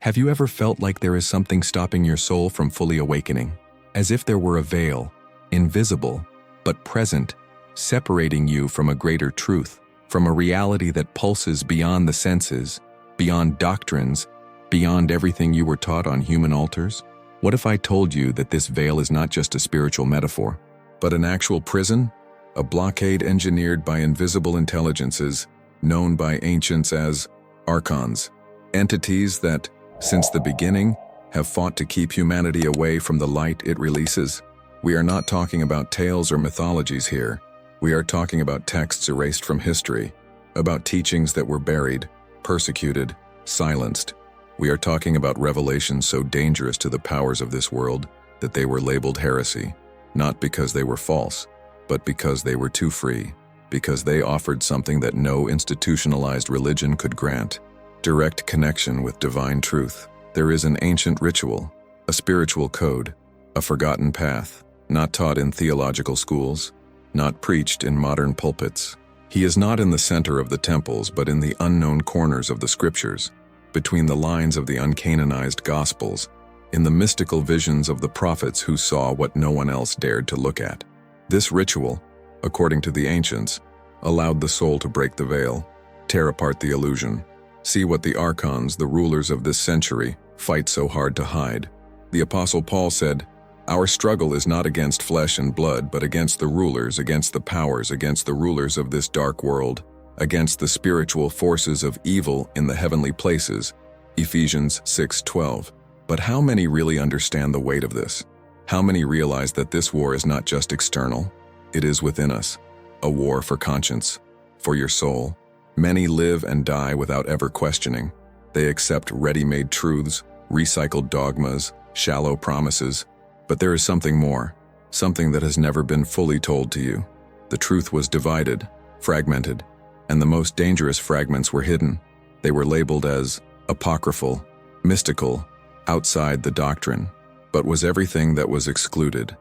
Have you ever felt like there is something stopping your soul from fully awakening? As if there were a veil, invisible, but present, separating you from a greater truth, from a reality that pulses beyond the senses, beyond doctrines, beyond everything you were taught on human altars? What if I told you that this veil is not just a spiritual metaphor, but an actual prison? A blockade engineered by invisible intelligences, known by ancients as Archons, entities that, since the beginning, have fought to keep humanity away from the light it releases. We are not talking about tales or mythologies here. We are talking about texts erased from history, about teachings that were buried, persecuted, silenced. We are talking about revelations so dangerous to the powers of this world that they were labeled heresy, not because they were false, but because they were too free, because they offered something that no institutionalized religion could grant: direct connection with divine truth. There is an ancient ritual, a spiritual code, a forgotten path, not taught in theological schools, not preached in modern pulpits. He is not in the center of the temples, but in the unknown corners of the scriptures, between the lines of the uncanonized gospels, in the mystical visions of the prophets who saw what no one else dared to look at. This ritual, according to the ancients, allowed the soul to break the veil, tear apart the illusion, see what the Archons, the rulers of this century, fight so hard to hide. The Apostle Paul said, "Our struggle is not against flesh and blood, but against the rulers, against the powers, against the rulers of this dark world, against the spiritual forces of evil in the heavenly places." Ephesians 6:12. But how many really understand the weight of this? How many realize that this war is not just external? It is within us. A war for conscience, for your soul. Many live and die without ever questioning. They accept ready-made truths, recycled dogmas, shallow promises. But there is something more, something that has never been fully told to you. The truth was divided, fragmented, and the most dangerous fragments were hidden. They were labeled as apocryphal, mystical, outside the doctrine. But was everything that was excluded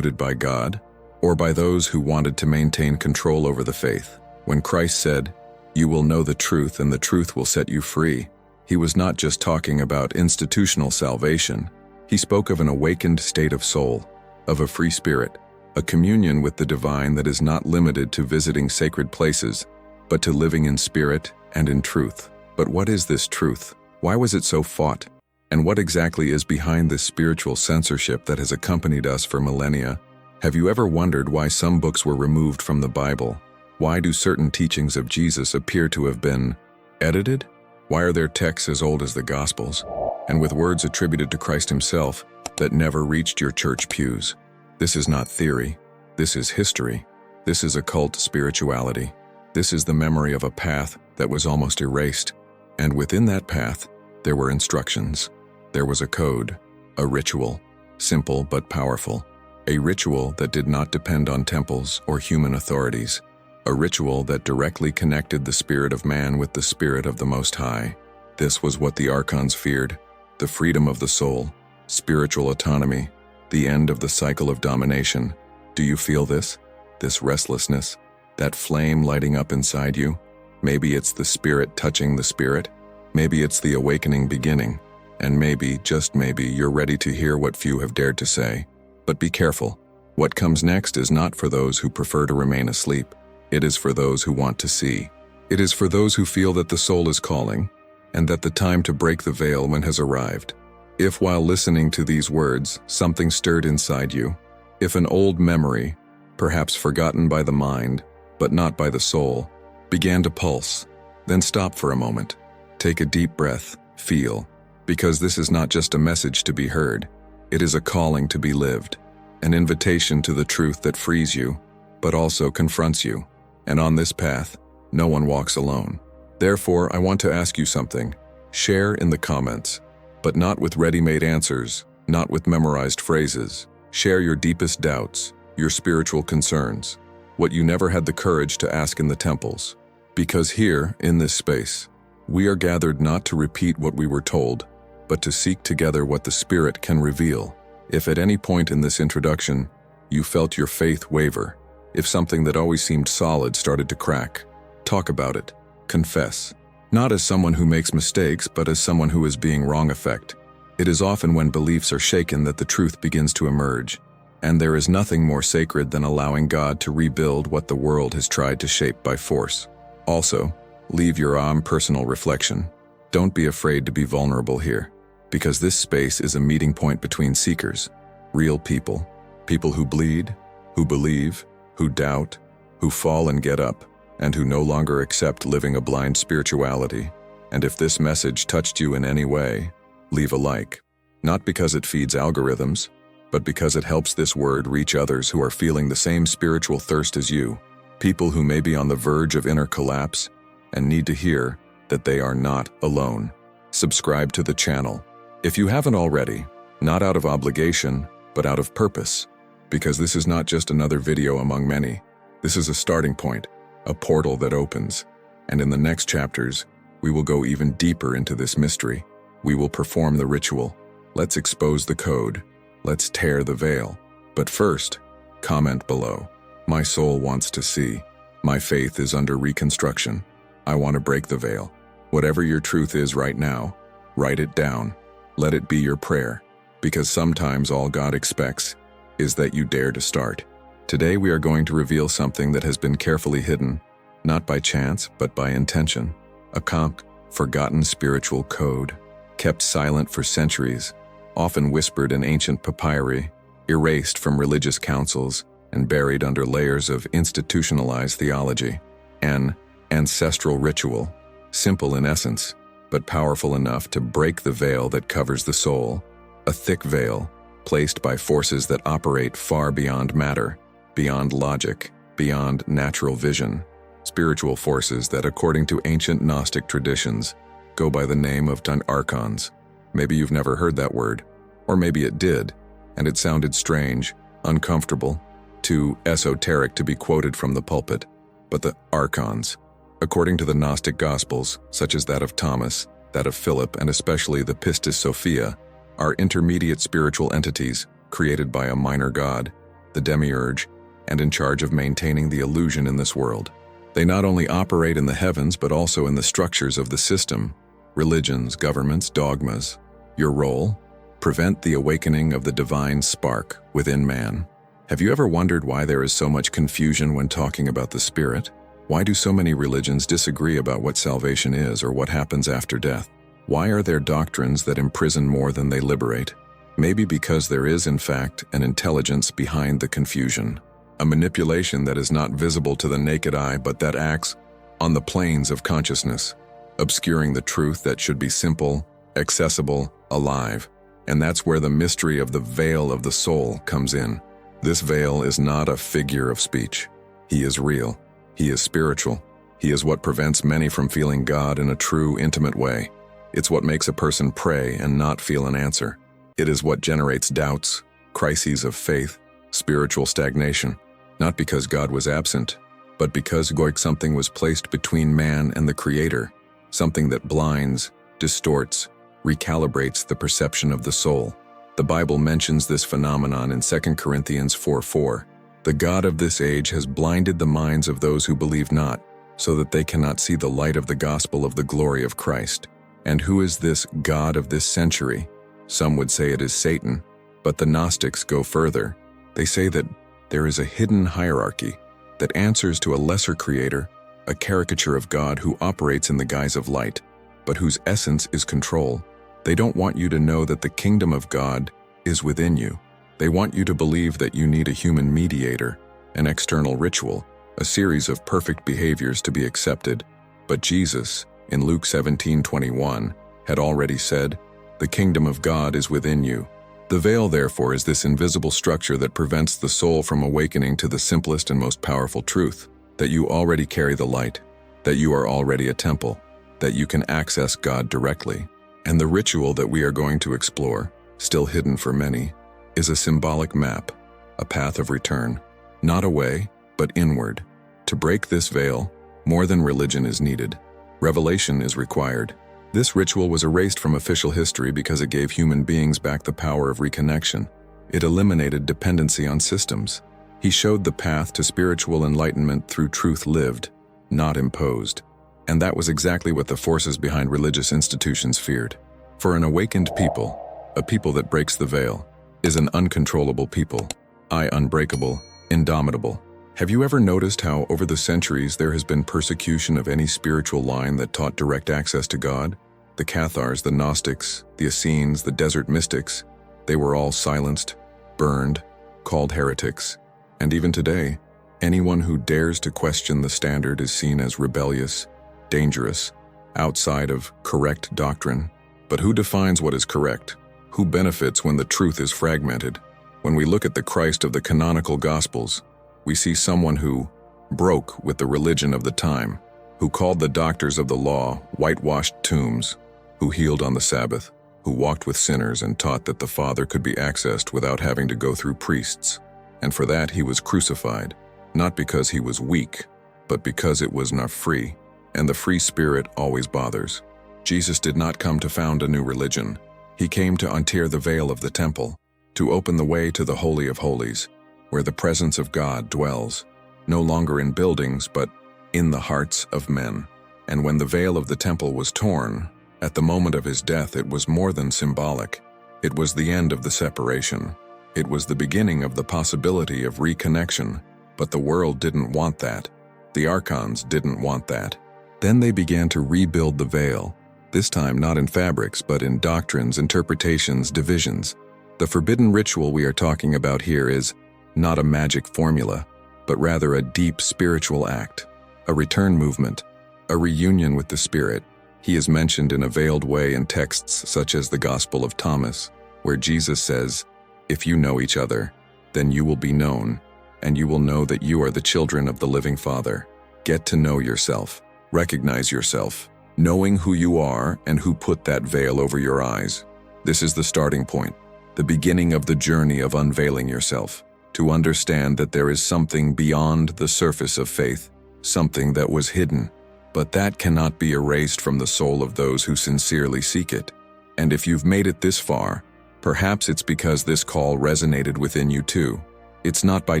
by God, or by those who wanted to maintain control over the faith? When Christ said, "You will know the truth, and the truth will set you free," he was not just talking about institutional salvation. He spoke of an awakened state of soul, of a free spirit, a communion with the divine that is not limited to visiting sacred places, but to living in spirit and in truth. But what is this truth? Why was it so fought? And what exactly is behind this spiritual censorship that has accompanied us for millennia? Have you ever wondered why some books were removed from the Bible? Why do certain teachings of Jesus appear to have been edited? Why are there texts as old as the Gospels, and with words attributed to Christ himself, that never reached your church pews? This is not theory. This is history. This is occult spirituality. This is the memory of a path that was almost erased. And within that path, there were instructions. There was a code, a ritual, simple but powerful. A ritual that did not depend on temples or human authorities. A ritual that directly connected the spirit of man with the spirit of the Most High. This was what the Archons feared: the freedom of the soul, spiritual autonomy, the end of the cycle of domination. Do you feel this? This restlessness? That flame lighting up inside you? Maybe it's the spirit touching the spirit. Maybe it's the awakening beginning. And maybe, just maybe, you're ready to hear what few have dared to say. But be careful. What comes next is not for those who prefer to remain asleep. It is for those who want to see. It is for those who feel that the soul is calling, and that the time to break the veil has arrived. If while listening to these words, something stirred inside you, if an old memory, perhaps forgotten by the mind, but not by the soul, began to pulse, then stop for a moment. Take a deep breath, feel, because this is not just a message to be heard. It is a calling to be lived, an invitation to the truth that frees you, but also confronts you. And on this path, no one walks alone. Therefore, I want to ask you something. Share in the comments, but not with ready-made answers, not with memorized phrases. Share your deepest doubts, your spiritual concerns, what you never had the courage to ask in the temples. Because here, in this space, we are gathered not to repeat what we were told, but to seek together what the Spirit can reveal. If at any point in this introduction, you felt your faith waver, if something that always seemed solid started to crack, talk about it, confess, Not as someone who makes mistakes, but as someone who is being wrong effect. It is often when beliefs are shaken that the truth begins to emerge, and there is nothing more sacred than allowing God to rebuild what the world has tried to shape by force. Also, leave your own personal reflection. Don't be afraid to be vulnerable here, because this space is a meeting point between seekers, real people, people who bleed, who believe, who doubt, who fall and get up, and who no longer accept living a blind spirituality. And if this message touched you in any way, leave a like. Not because it feeds algorithms, but because it helps this word reach others who are feeling the same spiritual thirst as you, people who may be on the verge of inner collapse and need to hear that they are not alone. Subscribe to the channel if you haven't already, not out of obligation, but out of purpose, because this is not just another video among many. This is a starting point, a portal that opens, and in the next chapters, we will go even deeper into this mystery. We will perform the ritual. Let's expose the code. Let's tear the veil. But first, comment below. My soul wants to see. My faith is under reconstruction. I want to break the veil. Whatever your truth is right now, write it down. Let it be your prayer, because sometimes all God expects is that you dare to start. Today we are going to reveal something that has been carefully hidden, not by chance, but by intention. A forgotten spiritual code, kept silent for centuries, often whispered in ancient papyri, erased from religious councils, and buried under layers of institutionalized theology. An ancestral ritual, simple in essence, but powerful enough to break the veil that covers the soul. A thick veil, placed by forces that operate far beyond matter, beyond logic, beyond natural vision. Spiritual forces that, according to ancient Gnostic traditions, go by the name of Archons. Maybe you've never heard that word, or maybe it did, and it sounded strange, uncomfortable, too esoteric to be quoted from the pulpit. But the Archons, according to the Gnostic Gospels, such as that of Thomas, that of Philip, and especially the Pistis Sophia, are intermediate spiritual entities created by a minor god, the demiurge, and in charge of maintaining the illusion in this world. They not only operate in the heavens but also in the structures of the system, religions, governments, dogmas. Your role? Prevent the awakening of the divine spark within man. Have you ever wondered why there is so much confusion when talking about the spirit? Why do so many religions disagree about what salvation is or what happens after death? Why are there doctrines that imprison more than they liberate? Maybe because there is, in fact, an intelligence behind the confusion. A manipulation that is not visible to the naked eye but that acts on the planes of consciousness, obscuring the truth that should be simple, accessible, alive. And that's where the mystery of the veil of the soul comes in. This veil is not a figure of speech. He is real. He is spiritual. He is what prevents many from feeling God in a true, intimate way. It's what makes a person pray and not feel an answer. It is what generates doubts, crises of faith, spiritual stagnation. Not because God was absent, but because something was placed between man and the Creator, something that blinds, distorts, recalibrates the perception of the soul. The Bible mentions this phenomenon in 2 Corinthians 4:4. The God of this age has blinded the minds of those who believe not, so that they cannot see the light of the gospel of the glory of Christ. And who is this God of this century? Some would say it is Satan, but the Gnostics go further. They say that there is a hidden hierarchy that answers to a lesser creator, a caricature of God who operates in the guise of light, but whose essence is control. They don't want you to know that the kingdom of God is within you. They want you to believe that you need a human mediator, an external ritual, a series of perfect behaviors to be accepted. But Jesus, in Luke 17:21, had already said, "The kingdom of God is within you." The veil, therefore, is this invisible structure that prevents the soul from awakening to the simplest and most powerful truth, that you already carry the light, that you are already a temple, that you can access God directly. And the ritual that we are going to explore, still hidden for many, is a symbolic map, a path of return, not away, but inward. To break this veil, more than religion is needed. Revelation is required. This ritual was erased from official history because it gave human beings back the power of reconnection. It eliminated dependency on systems. He showed the path to spiritual enlightenment through truth lived, not imposed. And that was exactly what the forces behind religious institutions feared. For an awakened people, a people that breaks the veil, is an uncontrollable people, unbreakable, indomitable. Have you ever noticed how over the centuries there has been persecution of any spiritual line that taught direct access to God? The Cathars, the Gnostics, the Essenes, the desert mystics, they were all silenced, burned, called heretics. And even today, anyone who dares to question the standard is seen as rebellious, dangerous, outside of correct doctrine. But who defines what is correct? Who benefits when the truth is fragmented? When we look at the Christ of the canonical Gospels, we see someone who broke with the religion of the time, who called the doctors of the law whitewashed tombs, who healed on the Sabbath, who walked with sinners and taught that the Father could be accessed without having to go through priests. And for that he was crucified, not because he was weak, but because it was not free, and the free spirit always bothers. Jesus did not come to found a new religion. He came to untear the veil of the temple, to open the way to the Holy of Holies, where the presence of God dwells, no longer in buildings, but in the hearts of men. And when the veil of the temple was torn, at the moment of his death, it was more than symbolic. It was the end of the separation. It was the beginning of the possibility of reconnection, but the world didn't want that. The Archons didn't want that. Then they began to rebuild the veil, this time not in fabrics, but in doctrines, interpretations, divisions. The forbidden ritual we are talking about here is not a magic formula, but rather a deep spiritual act, a return movement, a reunion with the Spirit. He is mentioned in a veiled way in texts such as the Gospel of Thomas, where Jesus says, "If you know each other, then you will be known, and you will know that you are the children of the living Father." Get to know yourself, recognize yourself, knowing who you are and who put that veil over your eyes. This is the starting point, the beginning of the journey of unveiling yourself, to understand that there is something beyond the surface of faith, something that was hidden, but that cannot be erased from the soul of those who sincerely seek it. And if you've made it this far, perhaps it's because this call resonated within you too. It's not by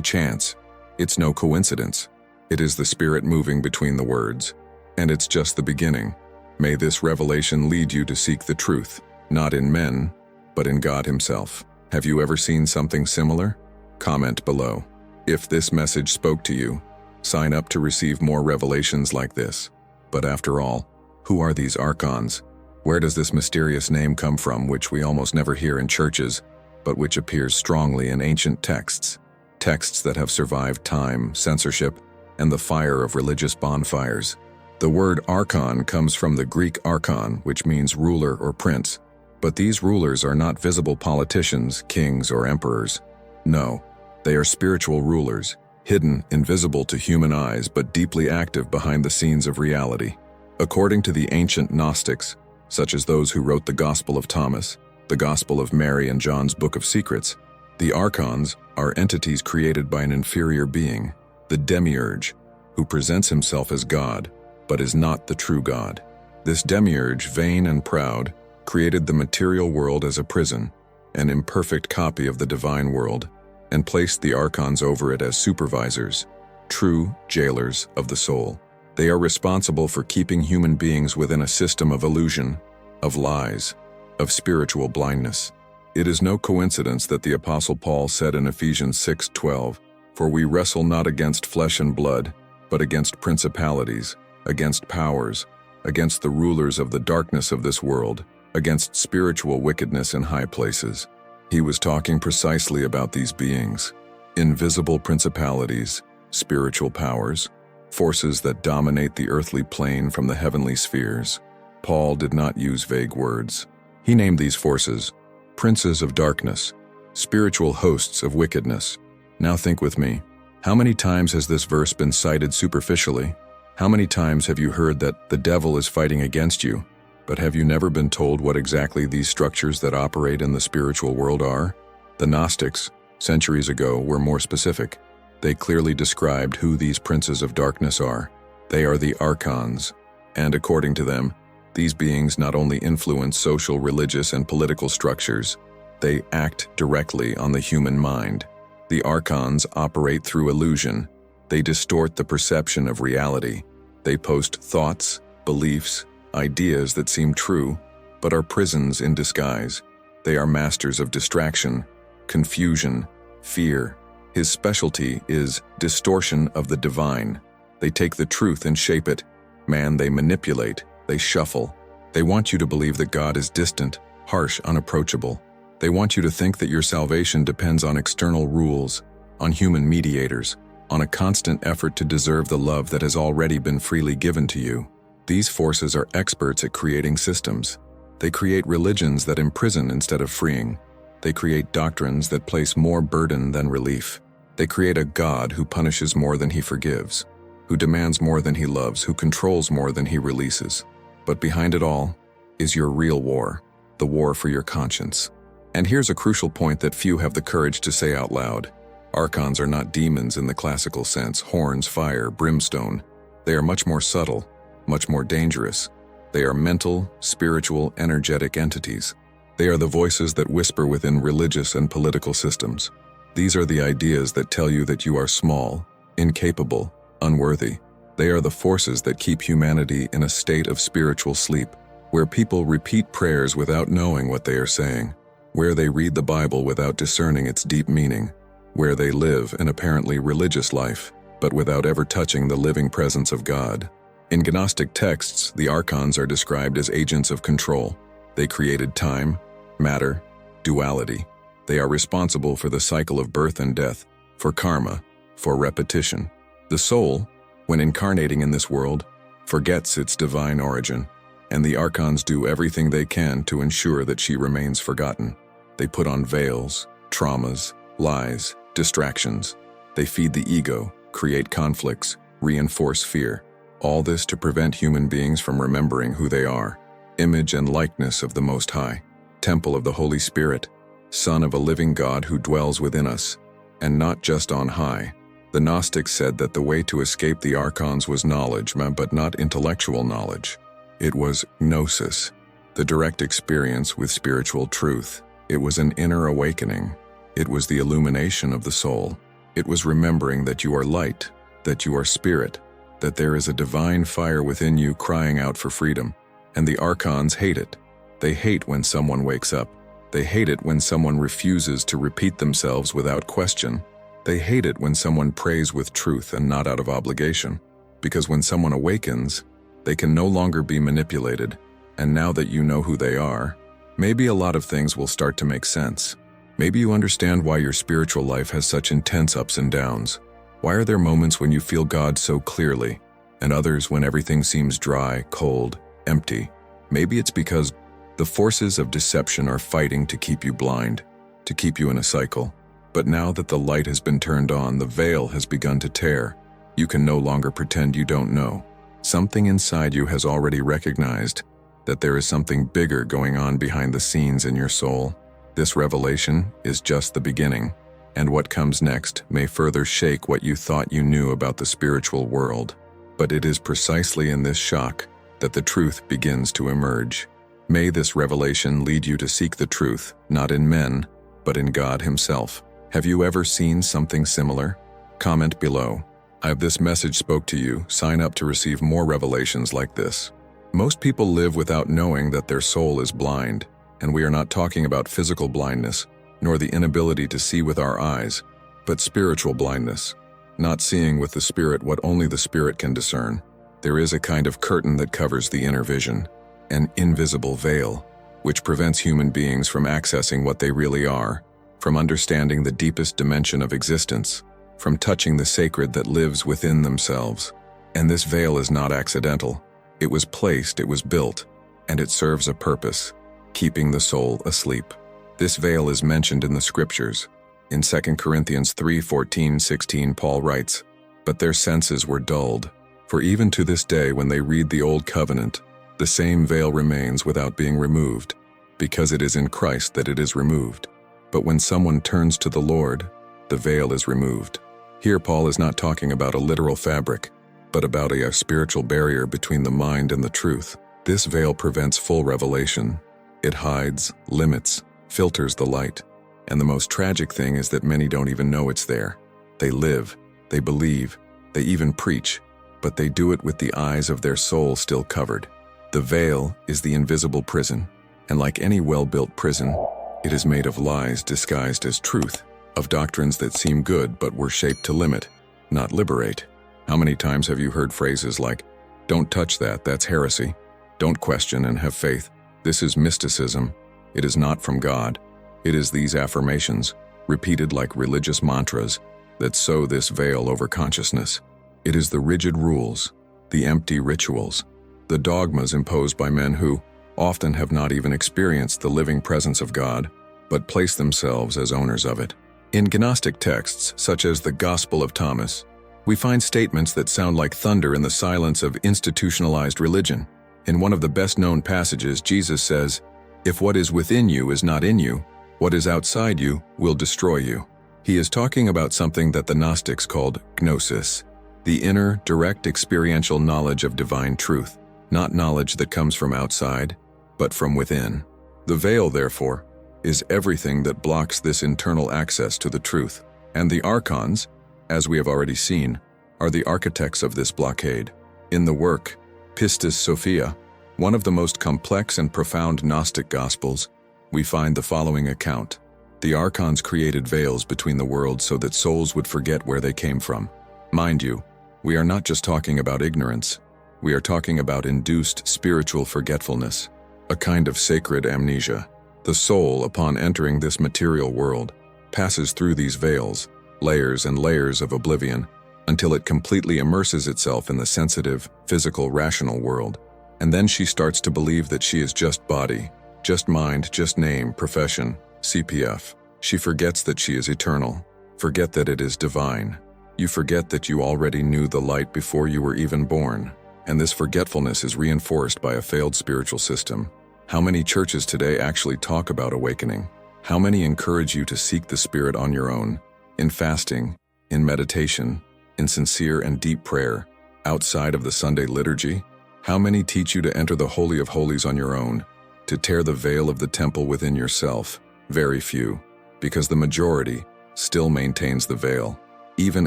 chance. It's no coincidence. It is the Spirit moving between the words. And it's just the beginning. May this revelation lead you to seek the truth, not in men, but in God Himself. Have you ever seen something similar? Comment below. If this message spoke to you, sign up to receive more revelations like this. But after all, who are these Archons? Where does this mysterious name come from, which we almost never hear in churches, but which appears strongly in ancient texts? Texts that have survived time, censorship, and the fire of religious bonfires. The word Archon comes from the Greek archon, which means ruler or prince. But these rulers are not visible politicians, kings, or emperors. No, they are spiritual rulers, hidden, invisible to human eyes, but deeply active behind the scenes of reality. According to the ancient Gnostics, such as those who wrote the Gospel of Thomas, the Gospel of Mary, and John's Book of Secrets, the Archons are entities created by an inferior being, the demiurge, who presents himself as God, but is not the true God. This demiurge, vain and proud, created the material world as a prison, an imperfect copy of the divine world, and placed the Archons over it as supervisors, true jailers of the soul. They are responsible for keeping human beings within a system of illusion, of lies, of spiritual blindness. It is no coincidence that the Apostle Paul said in Ephesians 6:12, "For we wrestle not against flesh and blood, but against principalities, against powers, against the rulers of the darkness of this world, against spiritual wickedness in high places." He was talking precisely about these beings, invisible principalities, spiritual powers, forces that dominate the earthly plane from the heavenly spheres. Paul did not use vague words. He named these forces princes of darkness, spiritual hosts of wickedness. Now think with me, how many times has this verse been cited superficially? How many times have you heard that the devil is fighting against you? But have you never been told what exactly these structures that operate in the spiritual world are? The Gnostics, centuries ago, were more specific. They clearly described who these princes of darkness are. They are the Archons, and according to them, these beings not only influence social, religious, and political structures, they act directly on the human mind. The Archons operate through illusion. They distort the perception of reality. They post thoughts, beliefs, ideas that seem true, but are prisons in disguise. They are masters of distraction, confusion, fear. His specialty is distortion of the divine. They take the truth and shape it. Man, they manipulate, they shuffle. They want you to believe that God is distant, harsh, unapproachable. They want you to think that your salvation depends on external rules, on human mediators, on a constant effort to deserve the love that has already been freely given to you. These forces are experts at creating systems. They create religions that imprison instead of freeing. They create doctrines that place more burden than relief. They create a God who punishes more than he forgives, who demands more than he loves, who controls more than he releases. But behind it all is your real war, the war for your conscience. And here's a crucial point that few have the courage to say out loud. Archons are not demons in the classical sense, horns, fire, brimstone. They are much more subtle, much more dangerous. They are mental, spiritual, energetic entities. They are the voices that whisper within religious and political systems. These are the ideas that tell you that you are small, incapable, unworthy. They are the forces that keep humanity in a state of spiritual sleep, where people repeat prayers without knowing what they are saying, where they read the Bible without discerning its deep meaning, where they live an apparently religious life, but without ever touching the living presence of God. In Gnostic texts, the Archons are described as agents of control. They created time, matter, duality. They are responsible for the cycle of birth and death, for karma, for repetition. The soul, when incarnating in this world, forgets its divine origin, and the Archons do everything they can to ensure that she remains forgotten. They put on veils, traumas, lies, distractions. They feed the ego, create conflicts, reinforce fear. All this to prevent human beings from remembering who they are. Image and likeness of the Most High, temple of the Holy Spirit, Son of a living God who dwells within us, and not just on high. The Gnostics said that the way to escape the Archons was knowledge, but not intellectual knowledge. It was gnosis, the direct experience with spiritual truth. It was an inner awakening. It was the illumination of the soul. It was remembering that you are light, that you are spirit, that there is a divine fire within you crying out for freedom. And the Archons hate it. They hate when someone wakes up. They hate it when someone refuses to repeat themselves without question. They hate it when someone prays with truth and not out of obligation. Because when someone awakens, they can no longer be manipulated. And now that you know who they are, maybe a lot of things will start to make sense. Maybe you understand why your spiritual life has such intense ups and downs. Why are there moments when you feel God so clearly, and others when everything seems dry, cold, empty? Maybe it's because the forces of deception are fighting to keep you blind, to keep you in a cycle. But now that the light has been turned on, the veil has begun to tear. You can no longer pretend you don't know. Something inside you has already recognized that there is something bigger going on behind the scenes in your soul. This revelation is just the beginning, and what comes next may further shake what you thought you knew about the spiritual world. But it is precisely in this shock that the truth begins to emerge. May this revelation lead you to seek the truth, not in men, but in God Himself. Have you ever seen something similar? Comment below. If this message spoke to you, sign up to receive more revelations like this. Most people live without knowing that their soul is blind, and we are not talking about physical blindness, nor the inability to see with our eyes, but spiritual blindness, not seeing with the Spirit what only the Spirit can discern. There is a kind of curtain that covers the inner vision, an invisible veil, which prevents human beings from accessing what they really are, from understanding the deepest dimension of existence, from touching the sacred that lives within themselves. And this veil is not accidental. It was placed, it was built, and it serves a purpose, keeping the soul asleep. This veil is mentioned in the scriptures. In 2 Corinthians 3:14-16, Paul writes, "But their senses were dulled, for even to this day when they read the Old Covenant, the same veil remains without being removed, because it is in Christ that it is removed. But when someone turns to the Lord, the veil is removed." Here Paul is not talking about a literal fabric, but about a spiritual barrier between the mind and the truth. This veil prevents full revelation. It hides, limits, filters the light. And the most tragic thing is that many don't even know it's there. They live, they believe, they even preach, but they do it with the eyes of their soul still covered. The veil is the invisible prison, and like any well-built prison, it is made of lies disguised as truth, of doctrines that seem good but were shaped to limit, not liberate. How many times have you heard phrases like, "Don't touch that, that's heresy. Don't question and have faith. This is mysticism. It is not from God." It is these affirmations, repeated like religious mantras, that sew this veil over consciousness. It is the rigid rules, the empty rituals, the dogmas imposed by men who often have not even experienced the living presence of God, but place themselves as owners of it. In Gnostic texts, such as the Gospel of Thomas, we find statements that sound like thunder in the silence of institutionalized religion. In one of the best-known passages, Jesus says, "If what is within you is not in you, what is outside you will destroy you." He is talking about something that the Gnostics called gnosis, the inner, direct experiential knowledge of divine truth, not knowledge that comes from outside, but from within. The veil, therefore, is everything that blocks this internal access to the truth. And the Archons, as we have already seen, are the architects of this blockade. In the work, Pistis Sophia, one of the most complex and profound Gnostic Gospels, we find the following account. The Archons created veils between the worlds so that souls would forget where they came from. Mind you, we are not just talking about ignorance. We are talking about induced spiritual forgetfulness, a kind of sacred amnesia. The soul, upon entering this material world, passes through these veils, layers and layers of oblivion, until it completely immerses itself in the sensitive, physical, rational world. And then she starts to believe that she is just body, just mind, just name, profession, CPF. She forgets that she is eternal. Forget that it is divine. You forget that you already knew the light before you were even born. And this forgetfulness is reinforced by a failed spiritual system. How many churches today actually talk about awakening? How many encourage you to seek the Spirit on your own, in fasting, in meditation, in sincere and deep prayer, outside of the Sunday liturgy? How many teach you to enter the Holy of Holies on your own, to tear the veil of the temple within yourself? Very few, because the majority still maintains the veil, even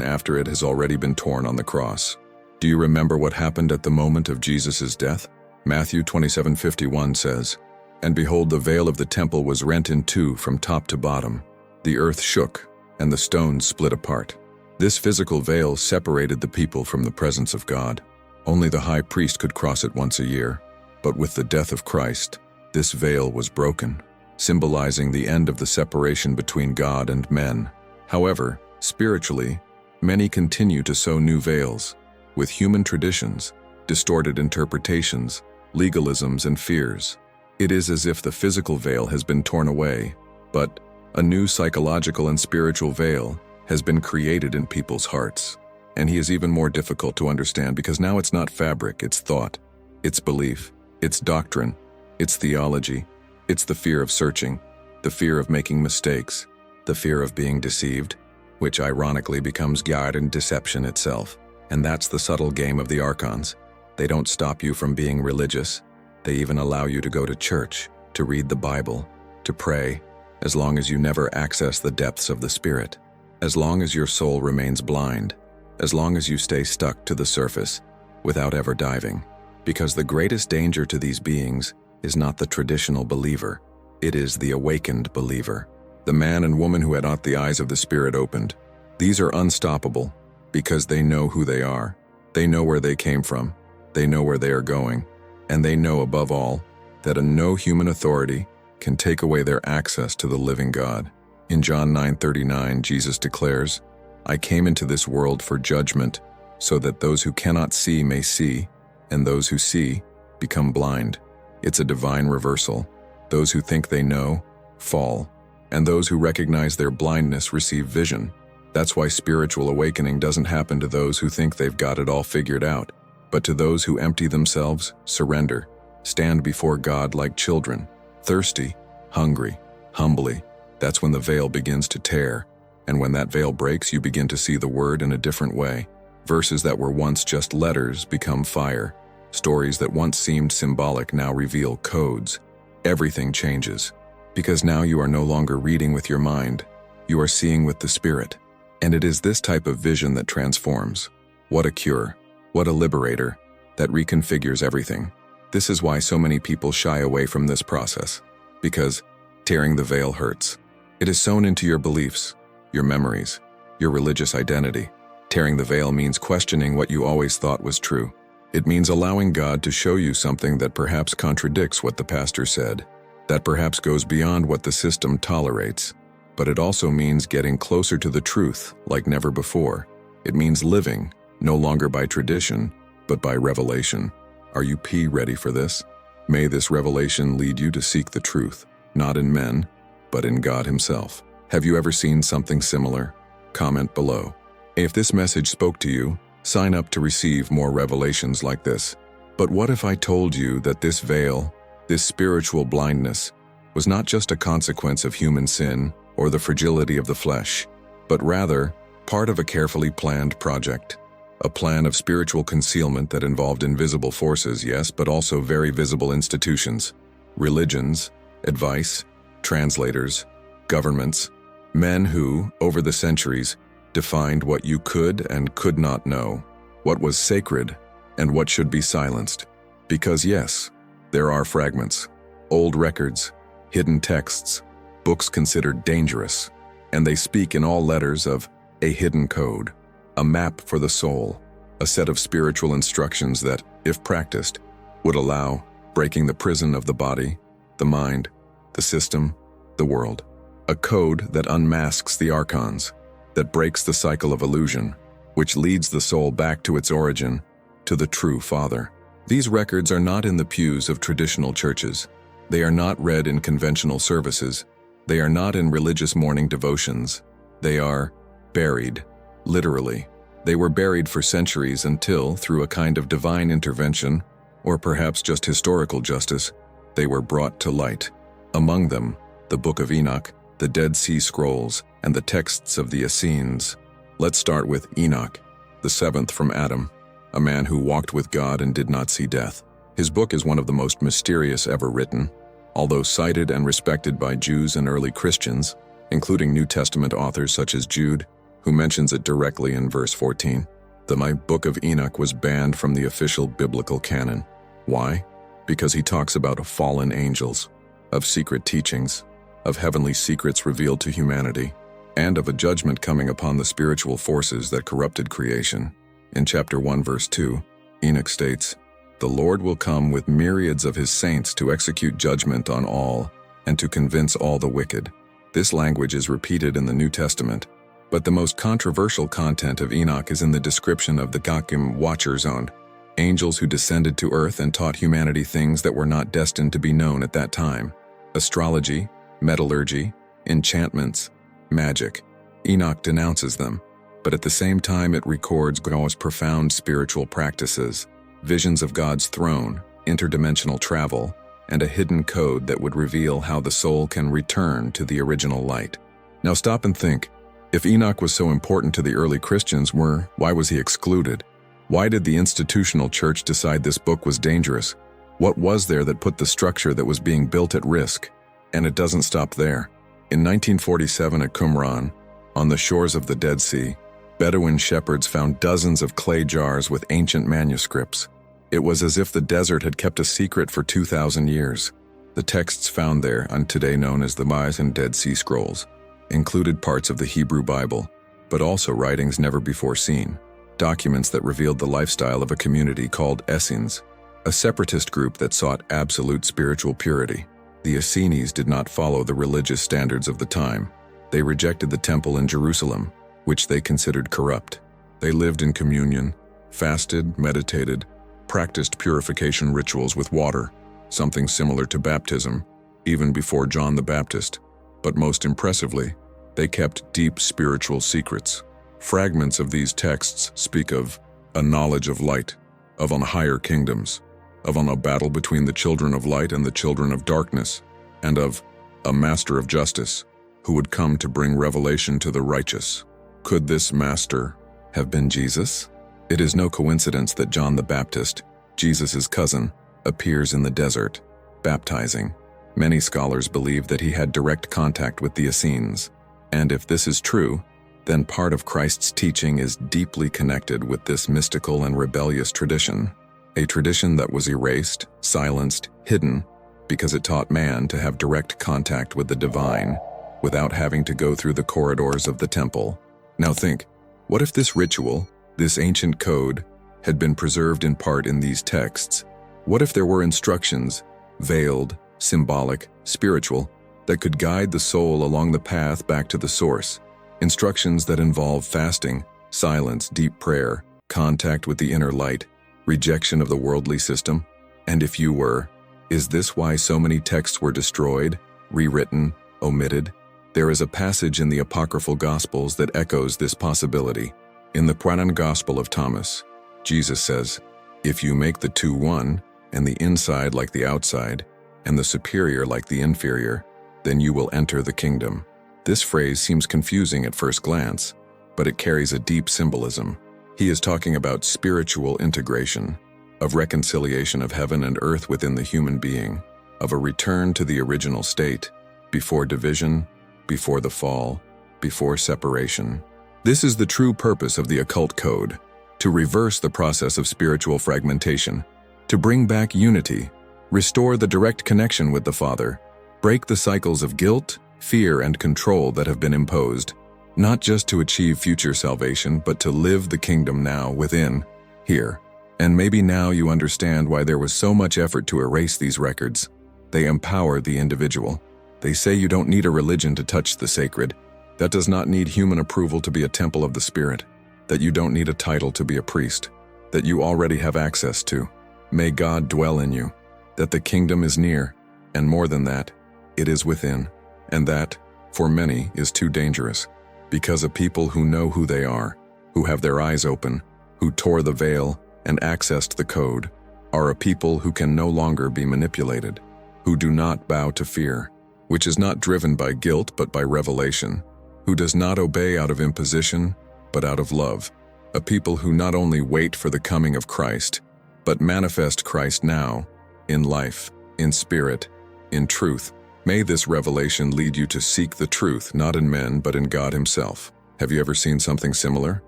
after it has already been torn on the cross. Do you remember what happened at the moment of Jesus' death? Matthew 27:51 says, "And behold, the veil of the temple was rent in two from top to bottom. The earth shook, and the stones split apart." This physical veil separated the people from the presence of God. Only the high priest could cross it once a year. But with the death of Christ, this veil was broken, symbolizing the end of the separation between God and men. However, spiritually, many continue to sew new veils, with human traditions, distorted interpretations, legalisms, and fears. It is as if the physical veil has been torn away, but a new psychological and spiritual veil has been created in people's hearts. And he is even more difficult to understand because now it's not fabric, it's thought, it's belief, it's doctrine, it's theology, it's the fear of searching, the fear of making mistakes, the fear of being deceived, which ironically becomes guide and deception itself. And that's the subtle game of the Archons. They don't stop you from being religious. They even allow you to go to church, to read the Bible, to pray, as long as you never access the depths of the Spirit, as long as your soul remains blind, as long as you stay stuck to the surface without ever diving. Because the greatest danger to these beings is not the traditional believer, it is the awakened believer, the man and woman who had not the eyes of the Spirit opened. These are unstoppable because they know who they are, they know where they came from, they know where they are going, and they know above all that no human authority can take away their access to the living God. In John 9:39, Jesus declares, "I came into this world for judgment, so that those who cannot see may see, and those who see become blind." It's a divine reversal. Those who think they know fall, and those who recognize their blindness receive vision. That's why spiritual awakening doesn't happen to those who think they've got it all figured out, but to those who empty themselves, surrender, stand before God like children, thirsty, hungry, humbly. That's when the veil begins to tear, and when that veil breaks, you begin to see the Word in a different way. Verses that were once just letters become fire. Stories that once seemed symbolic now reveal codes. Everything changes, because now you are no longer reading with your mind, you are seeing with the Spirit. And it is this type of vision that transforms. What a cure! What a liberator that reconfigures everything. This is why so many people shy away from this process, because tearing the veil hurts. It is sewn into your beliefs, your memories, your religious identity. Tearing the veil means questioning what you always thought was true. It means allowing God to show you something that perhaps contradicts what the pastor said, that perhaps goes beyond what the system tolerates. But it also means getting closer to the truth like never before. It means living, no longer by tradition, but by revelation. Are you ready for this? May this revelation lead you to seek the truth, not in men, but in God Himself. Have you ever seen something similar? Comment below. If this message spoke to you, sign up to receive more revelations like this. But what if I told you that this veil, this spiritual blindness, was not just a consequence of human sin or the fragility of the flesh, but rather part of a carefully planned project? A plan of spiritual concealment that involved invisible forces, yes, but also very visible institutions, religions, advice, translators, governments, men who, over the centuries, defined what you could and could not know, what was sacred and what should be silenced. Because yes, there are fragments, old records, hidden texts, books considered dangerous, and they speak in all letters of a hidden code, a map for the soul, a set of spiritual instructions that, if practiced, would allow breaking the prison of the body, the mind, the system, the world. A code that unmasks the Archons, that breaks the cycle of illusion, which leads the soul back to its origin, to the true Father. These records are not in the pews of traditional churches. They are not read in conventional services. They are not in religious morning devotions. They are buried, literally. They were buried for centuries until, through a kind of divine intervention, or perhaps just historical justice, they were brought to light. Among them, the Book of Enoch, the Dead Sea Scrolls, and the texts of the Essenes. Let's start with Enoch, the seventh from Adam, a man who walked with God and did not see death. His book is one of the most mysterious ever written, although cited and respected by Jews and early Christians, including New Testament authors such as Jude, who mentions it directly in verse 14. The Book of Enoch was banned from the official biblical canon. Why? Because he talks about fallen angels, of secret teachings, of heavenly secrets revealed to humanity, and of a judgment coming upon the spiritual forces that corrupted creation. In chapter 1, verse 2, Enoch states, "The Lord will come with myriads of his saints to execute judgment on all and to convince all the wicked." This language is repeated in the New Testament, but the most controversial content of Enoch is in the description of the Gakim Watcher Zone, angels who descended to earth and taught humanity things that were not destined to be known at that time. Astrology, metallurgy, enchantments, magic. Enoch denounces them, but at the same time it records God's profound spiritual practices, visions of God's throne, interdimensional travel, and a hidden code that would reveal how the soul can return to the original light. Now stop and think. If Enoch was so important to the early Christians, why was he excluded? Why did the institutional church decide this book was dangerous? What was there that put the structure that was being built at risk? And it doesn't stop there. In 1947 at Qumran, on the shores of the Dead Sea, Bedouin shepherds found dozens of clay jars with ancient manuscripts. It was as if the desert had kept a secret for 2,000 years. The texts found there, and today known as the Ma'as and Dead Sea Scrolls, included parts of the Hebrew Bible, but also writings never before seen, documents that revealed the lifestyle of a community called Essenes, a separatist group that sought absolute spiritual purity. The Essenes did not follow the religious standards of the time. They rejected the temple in Jerusalem, which they considered corrupt. They lived in communion, fasted, meditated, practiced purification rituals with water, something similar to baptism, even before John the Baptist. But most impressively, they kept deep spiritual secrets. Fragments of these texts speak of a knowledge of light, of on higher kingdoms, of on a battle between the children of light and the children of darkness, and of a master of justice who would come to bring revelation to the righteous. Could this master have been Jesus? It is no coincidence that John the Baptist, Jesus' cousin, appears in the desert, baptizing. Many scholars believe that he had direct contact with the Essenes, and if this is true, then part of Christ's teaching is deeply connected with this mystical and rebellious tradition, a tradition that was erased, silenced, hidden, because it taught man to have direct contact with the divine without having to go through the corridors of the temple. Now think, what if this ritual, this ancient code, had been preserved in part in these texts? What if there were instructions, veiled, symbolic, spiritual, that could guide the soul along the path back to the source? Instructions that involve fasting, silence, deep prayer, contact with the inner light, rejection of the worldly system? And if you were, is this why so many texts were destroyed, rewritten, omitted? There is a passage in the apocryphal Gospels that echoes this possibility. In the Pranan Gospel of Thomas, Jesus says, "If you make the two one, and the inside like the outside, and the superior like the inferior, then you will enter the kingdom." This phrase seems confusing at first glance, but it carries a deep symbolism. He is talking about spiritual integration, of reconciliation of heaven and earth within the human being, of a return to the original state, before division, before the fall, before separation. This is the true purpose of the occult code, to reverse the process of spiritual fragmentation, to bring back unity, restore the direct connection with the Father, break the cycles of guilt, fear, and control that have been imposed, not just to achieve future salvation, but to live the kingdom now within, here. And maybe now you understand why there was so much effort to erase these records. They empower the individual. They say you don't need a religion to touch the sacred, that does not need human approval to be a temple of the Spirit, that you don't need a title to be a priest, that you already have access to. May God dwell in you, that the kingdom is near, and more than that, it is within, and that, for many, is too dangerous, because a people who know who they are, who have their eyes open, who tore the veil and accessed the code, are a people who can no longer be manipulated, who do not bow to fear, which is not driven by guilt but by revelation, who does not obey out of imposition but out of love, a people who not only wait for the coming of Christ, but manifest Christ now, in life, in spirit, in truth. May this revelation lead you to seek the truth not in men but in God Himself. Have you ever seen something similar?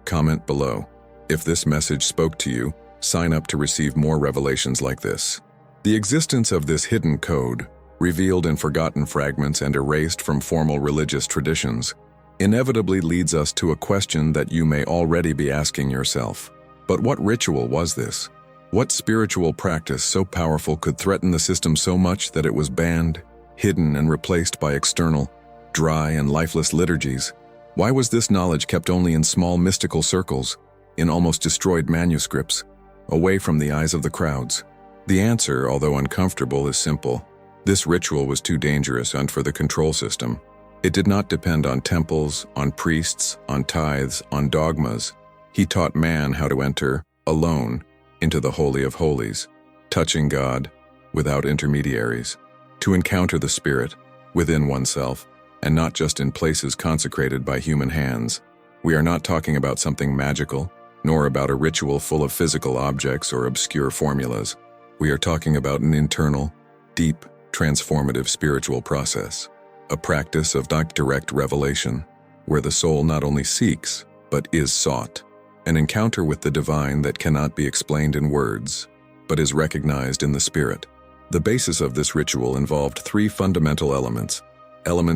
Comment below. If this message spoke to you, sign up to receive more revelations like this. The existence of this hidden code, revealed in forgotten fragments and erased from formal religious traditions, inevitably leads us to a question that you may already be asking yourself. But what ritual was this? What spiritual practice so powerful could threaten the system so much that it was banned, hidden, and replaced by external, dry, and lifeless liturgies? Why was this knowledge kept only in small mystical circles, in almost destroyed manuscripts, away from the eyes of the crowds? The answer, although uncomfortable, is simple. This ritual was too dangerous and for the control system. It did not depend on temples, on priests, on tithes, on dogmas. He taught man how to enter, alone, into the Holy of Holies, touching God without intermediaries, to encounter the Spirit within oneself, and not just in places consecrated by human hands. We are not talking about something magical, nor about a ritual full of physical objects or obscure formulas. We are talking about an internal, deep, transformative spiritual process, a practice of direct revelation, where the soul not only seeks, but is sought, an encounter with the divine that cannot be explained in words, but is recognized in the Spirit. The basis of this ritual involved three fundamental elements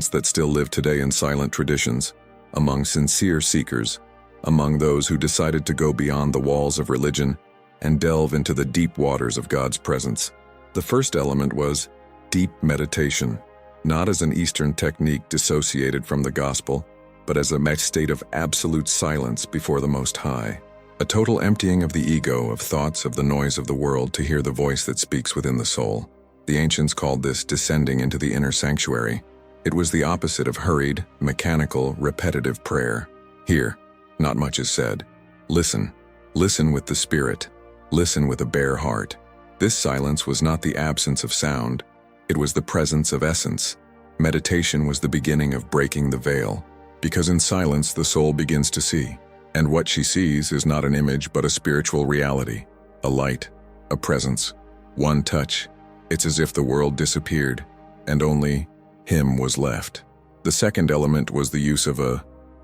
that still live today in silent traditions, among sincere seekers, among those who decided to go beyond the walls of religion and delve into the deep waters of God's presence. The first element was deep meditation, not as an Eastern technique dissociated from the gospel, but as a state of absolute silence before the Most High, a total emptying of the ego, of thoughts, of the noise of the world, to hear the voice that speaks within the soul. The ancients called this descending into the inner sanctuary. It was the opposite of hurried, mechanical, repetitive prayer. Here, not much is said. Listen. Listen with the Spirit. Listen with a bare heart. This silence was not the absence of sound. It was the presence of essence. Meditation was the beginning of breaking the veil, because in silence the soul begins to see. And what she sees is not an image but a spiritual reality, a light, a presence, one touch. It's as if the world disappeared, and only Him was left. The second element was the use of a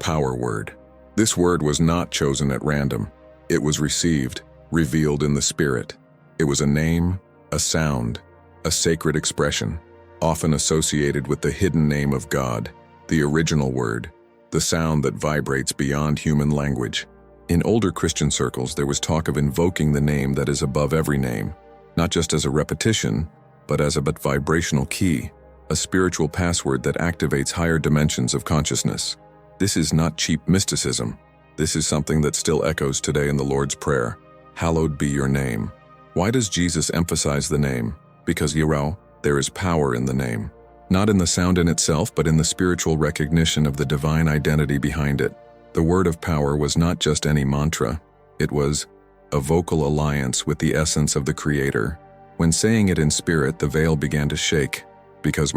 power word. This word was not chosen at random. It was received, revealed in the Spirit. It was a name, a sound, a sacred expression, often associated with the hidden name of God, the original word, the sound that vibrates beyond human language. In older Christian circles, there was talk of invoking the name that is above every name, not just as a repetition, but as a vibrational key, a spiritual password that activates higher dimensions of consciousness. This is not cheap mysticism. This is something that still echoes today in the Lord's Prayer. Hallowed be your name. Why does Jesus emphasize the name? Because, there is power in the name. Not in the sound in itself, but in the spiritual recognition of the divine identity behind it. The word of power was not just any mantra. It was a vocal alliance with the essence of the Creator. When saying it in spirit, the veil began to shake, because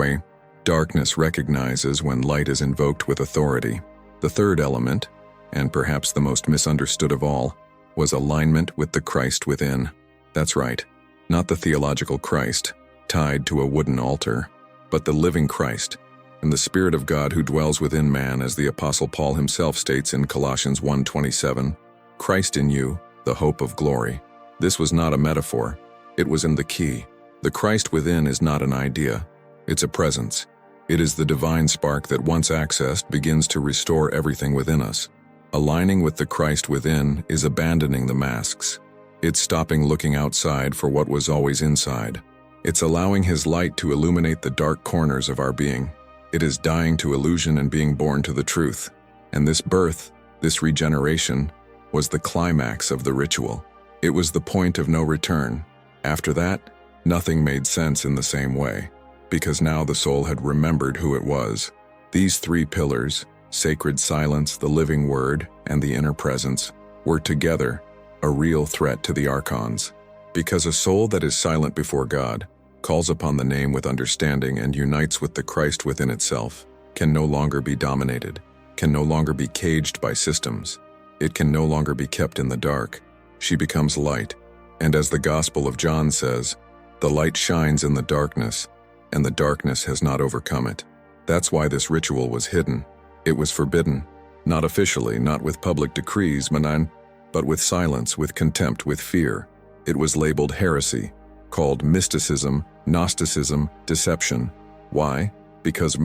darkness recognizes when light is invoked with authority. The third element, and perhaps the most misunderstood of all, was alignment with the Christ within. That's right, not the theological Christ, tied to a wooden altar, but the living Christ, and the Spirit of God who dwells within man, as the Apostle Paul himself states in Colossians 1:27, Christ in you, the hope of glory. This was not a metaphor. It was in the key. The Christ within is not an idea. It's a presence. It is the divine spark that, once accessed, begins to restore everything within us. Aligning with the Christ within is abandoning the masks. It's stopping looking outside for what was always inside. It's allowing His light to illuminate the dark corners of our being. It is dying to illusion and being born to the truth. And this birth, this regeneration, was the climax of the ritual. It was the point of no return. After that, nothing made sense in the same way, because now the soul had remembered who it was. These three pillars, sacred silence, the living word, and the inner presence, were together a real threat to the Archons. Because a soul that is silent before God, calls upon the name with understanding, and unites with the Christ within itself, can no longer be dominated, can no longer be caged by systems. It can no longer be kept in the dark. She becomes light. And as the Gospel of John says, the light shines in the darkness, and the darkness has not overcome it. That's why this ritual was hidden. It was forbidden, not officially, not with public decrees, but with silence, with contempt, with fear. It was labeled heresy, called mysticism, Gnosticism, deception. Why? Because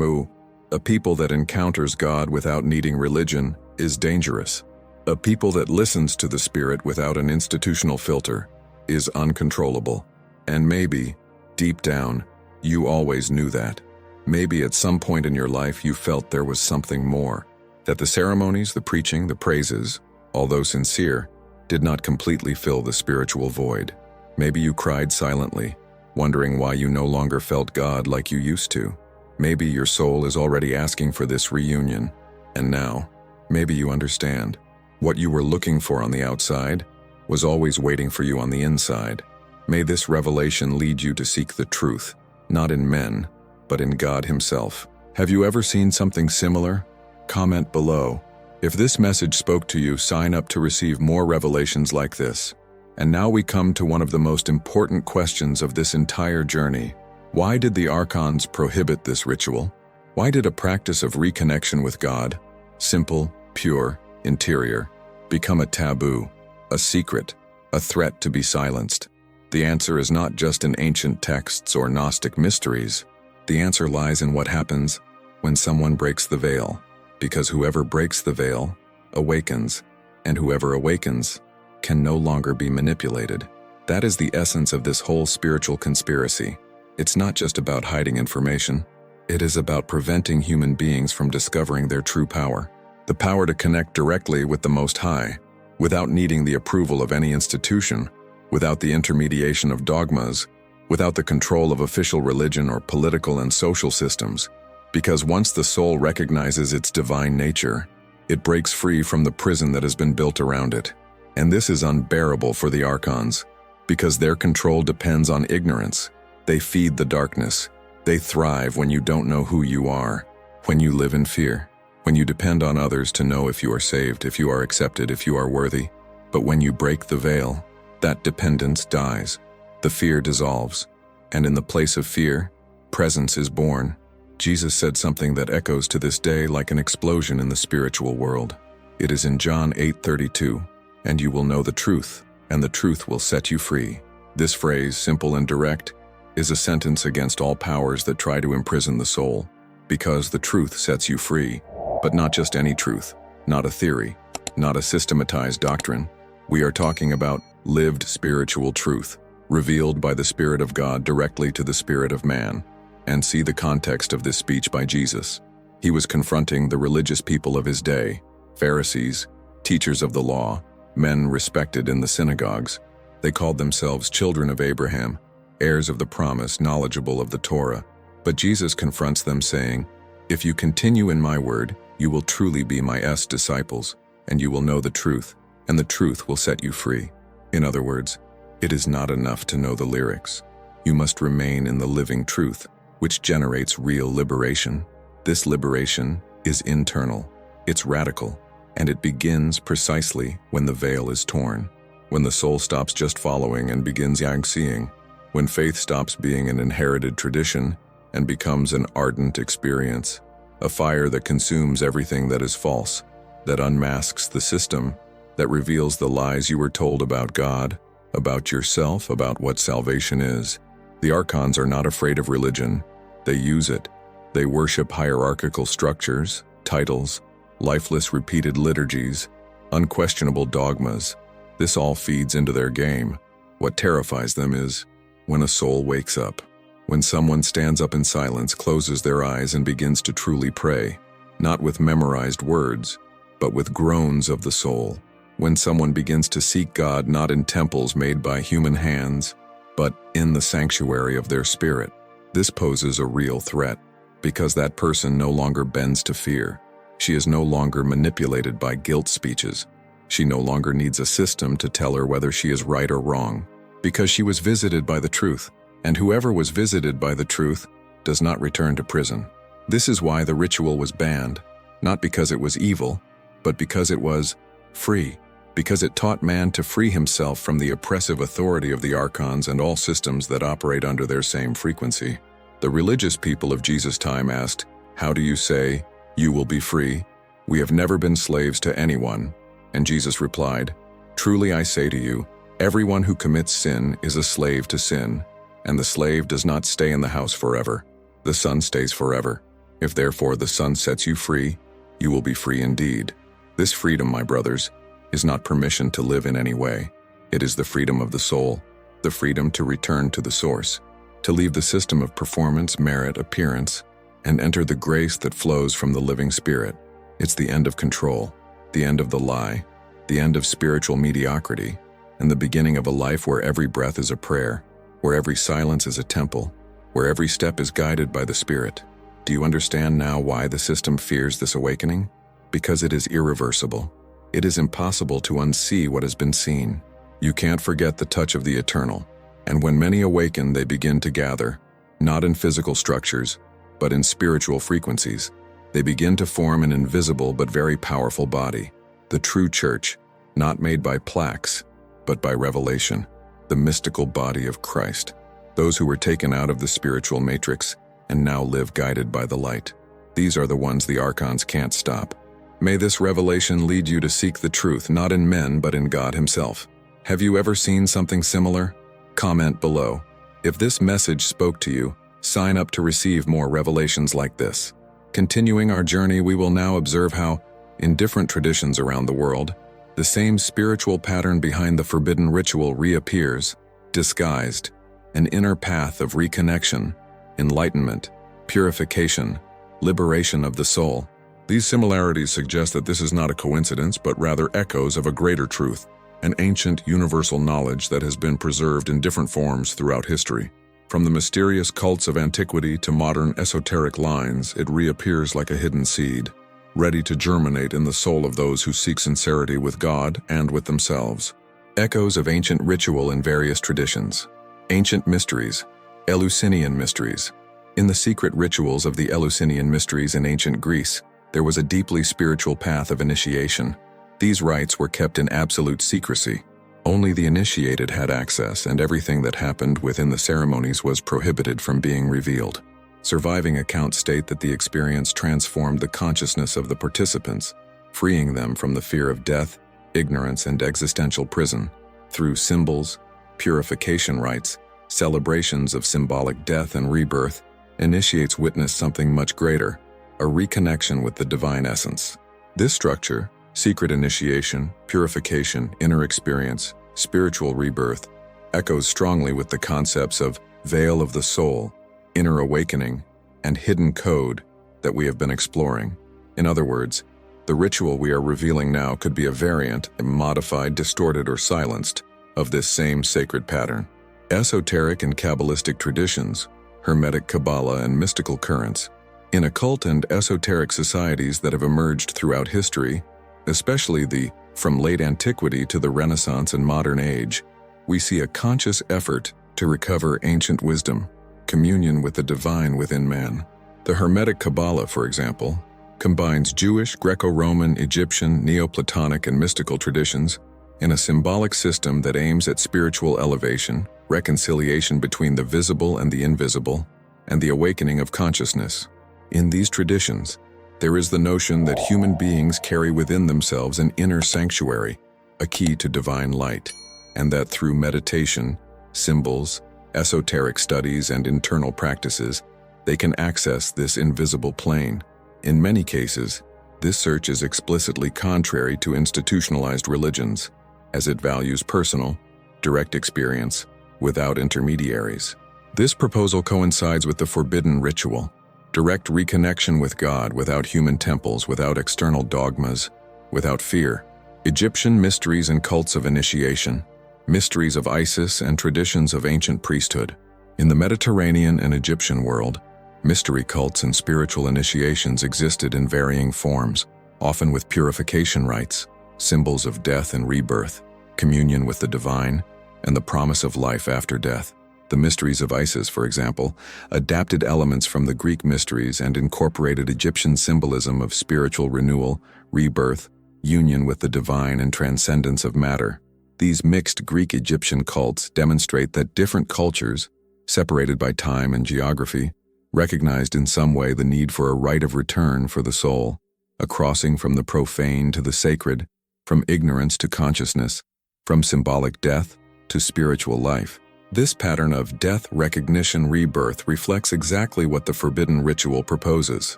a people that encounters God without needing religion, is dangerous. A people that listens to the Spirit without an institutional filter is uncontrollable. And maybe, deep down, you always knew that. Maybe at some point in your life you felt there was something more, that the ceremonies, the preaching, the praises, although sincere, did not completely fill the spiritual void. Maybe you cried silently, wondering why you no longer felt God like you used to. Maybe your soul is already asking for this reunion, and now, maybe you understand. What you were looking for on the outside was always waiting for you on the inside. May this revelation lead you to seek the truth, not in men, but in God Himself. Have you ever seen something similar? Comment below. If this message spoke to you, sign up to receive more revelations like this. And now we come to one of the most important questions of this entire journey. Why did the Archons prohibit this ritual? Why did a practice of reconnection with God, simple, pure, interior, become a taboo, a secret, a threat to be silenced? The answer is not just in ancient texts or Gnostic mysteries. The answer lies in what happens when someone breaks the veil. Because whoever breaks the veil awakens, and whoever awakens can no longer be manipulated. That is the essence of this whole spiritual conspiracy. It's not just about hiding information. It is about preventing human beings from discovering their true power. The power to connect directly with the Most High, without needing the approval of any institution, without the intermediation of dogmas, without the control of official religion or political and social systems. Because once the soul recognizes its divine nature, it breaks free from the prison that has been built around it. And this is unbearable for the Archons, because their control depends on ignorance. They feed the darkness. They thrive when you don't know who you are, when you live in fear, when you depend on others to know if you are saved, if you are accepted, if you are worthy. But when you break the veil, that dependence dies. The fear dissolves, and in the place of fear, presence is born. Jesus said something that echoes to this day like an explosion in the spiritual world. It is in John 8:32, "And you will know the truth, and the truth will set you free." This phrase, simple and direct, is a sentence against all powers that try to imprison the soul, because the truth sets you free, but not just any truth, not a theory, not a systematized doctrine. We are talking about lived spiritual truth, revealed by the Spirit of God directly to the spirit of man. And see the context of this speech by Jesus. He was confronting the religious people of his day, Pharisees, teachers of the law, men respected in the synagogues. They called themselves children of Abraham, heirs of the promise, knowledgeable of the Torah. But Jesus confronts them saying, "If you continue in my word, you will truly be my disciples, and you will know the truth, and the truth will set you free." In other words, it is not enough to know the lyrics. You must remain in the living truth, which generates real liberation. This liberation is internal, it's radical, and it begins precisely when the veil is torn, when the soul stops just following and begins seeing, when faith stops being an inherited tradition and becomes an ardent experience, a fire that consumes everything that is false, that unmasks the system, that reveals the lies you were told about God, about yourself, about what salvation is. The Archons are not afraid of religion. They use it. They worship hierarchical structures, titles, lifeless repeated liturgies, unquestionable dogmas. This all feeds into their game. What terrifies them is when a soul wakes up, when someone stands up in silence, closes their eyes, and begins to truly pray, not with memorized words, but with groans of the soul. When someone begins to seek God not in temples made by human hands, but in the sanctuary of their spirit. This poses a real threat, because that person no longer bends to fear. She is no longer manipulated by guilt speeches. She no longer needs a system to tell her whether she is right or wrong, because she was visited by the truth, and whoever was visited by the truth does not return to prison. This is why the ritual was banned, not because it was evil, but because it was free. Because it taught man to free himself from the oppressive authority of the Archons and all systems that operate under their same frequency. The religious people of Jesus' time asked, "How do you say, you will be free? We have never been slaves to anyone." And Jesus replied, "Truly I say to you, everyone who commits sin is a slave to sin, and the slave does not stay in the house forever. The Son stays forever. If therefore the Son sets you free, you will be free indeed." This freedom, my brothers, is not permission to live in any way. It is the freedom of the soul, the freedom to return to the source, to leave the system of performance, merit, appearance, and enter the grace that flows from the living Spirit. It's the end of control, the end of the lie, the end of spiritual mediocrity, and the beginning of a life where every breath is a prayer, where every silence is a temple, where every step is guided by the Spirit. Do you understand now why the system fears this awakening? Because it is irreversible. It is impossible to unsee what has been seen. You can't forget the touch of the eternal. And when many awaken, they begin to gather, not in physical structures, but in spiritual frequencies. They begin to form an invisible but very powerful body, the true church, not made by plaques, but by revelation, the mystical body of Christ, those who were taken out of the spiritual matrix and now live guided by the light. These are the ones the Archons can't stop. May this revelation lead you to seek the truth, not in men, but in God Himself. Have you ever seen something similar? Comment below. If this message spoke to you, sign up to receive more revelations like this. Continuing our journey, we will now observe how, in different traditions around the world, the same spiritual pattern behind the forbidden ritual reappears, disguised, an inner path of reconnection, enlightenment, purification, liberation of the soul. These similarities suggest that this is not a coincidence, but rather echoes of a greater truth, an ancient universal knowledge that has been preserved in different forms throughout history. From the mysterious cults of antiquity to modern esoteric lines, it reappears like a hidden seed, ready to germinate in the soul of those who seek sincerity with God and with themselves. Echoes of ancient ritual in various traditions. Ancient mysteries, Eleusinian mysteries. In the secret rituals of the Eleusinian mysteries in ancient Greece, there was a deeply spiritual path of initiation. These rites were kept in absolute secrecy. Only the initiated had access, and everything that happened within the ceremonies was prohibited from being revealed. Surviving accounts state that the experience transformed the consciousness of the participants, freeing them from the fear of death, ignorance, and existential prison. Through symbols, purification rites, celebrations of symbolic death and rebirth, initiates witness something much greater, a reconnection with the divine essence. This structure, secret initiation, purification, inner experience, spiritual rebirth, echoes strongly with the concepts of veil of the soul, inner awakening, and hidden code that we have been exploring. In other words, the ritual we are revealing now could be a variant, modified, distorted, or silenced, of this same sacred pattern. Esoteric and Kabbalistic traditions, Hermetic Kabbalah, and mystical currents. In occult and esoteric societies that have emerged throughout history, especially from late antiquity to the Renaissance and modern age, we see a conscious effort to recover ancient wisdom, communion with the divine within man. The Hermetic Kabbalah, for example, combines Jewish, Greco-Roman, Egyptian, Neoplatonic, and mystical traditions in a symbolic system that aims at spiritual elevation, reconciliation between the visible and the invisible, and the awakening of consciousness. In these traditions, there is the notion that human beings carry within themselves an inner sanctuary, a key to divine light, and that through meditation, symbols, esoteric studies, and internal practices, they can access this invisible plane. In many cases, this search is explicitly contrary to institutionalized religions, as it values personal, direct experience without intermediaries. This proposal coincides with the forbidden ritual, direct reconnection with God without human temples, without external dogmas, without fear. Egyptian mysteries and cults of initiation, mysteries of Isis, and traditions of ancient priesthood. In the Mediterranean and Egyptian world, mystery cults and spiritual initiations existed in varying forms, often with purification rites, symbols of death and rebirth, communion with the divine, and the promise of life after death. The mysteries of Isis, for example, adapted elements from the Greek mysteries and incorporated Egyptian symbolism of spiritual renewal, rebirth, union with the divine, and transcendence of matter. These mixed Greek-Egyptian cults demonstrate that different cultures, separated by time and geography, recognized in some way the need for a rite of return for the soul, a crossing from the profane to the sacred, from ignorance to consciousness, from symbolic death to spiritual life. This pattern of death, recognition, rebirth reflects exactly what the forbidden ritual proposes.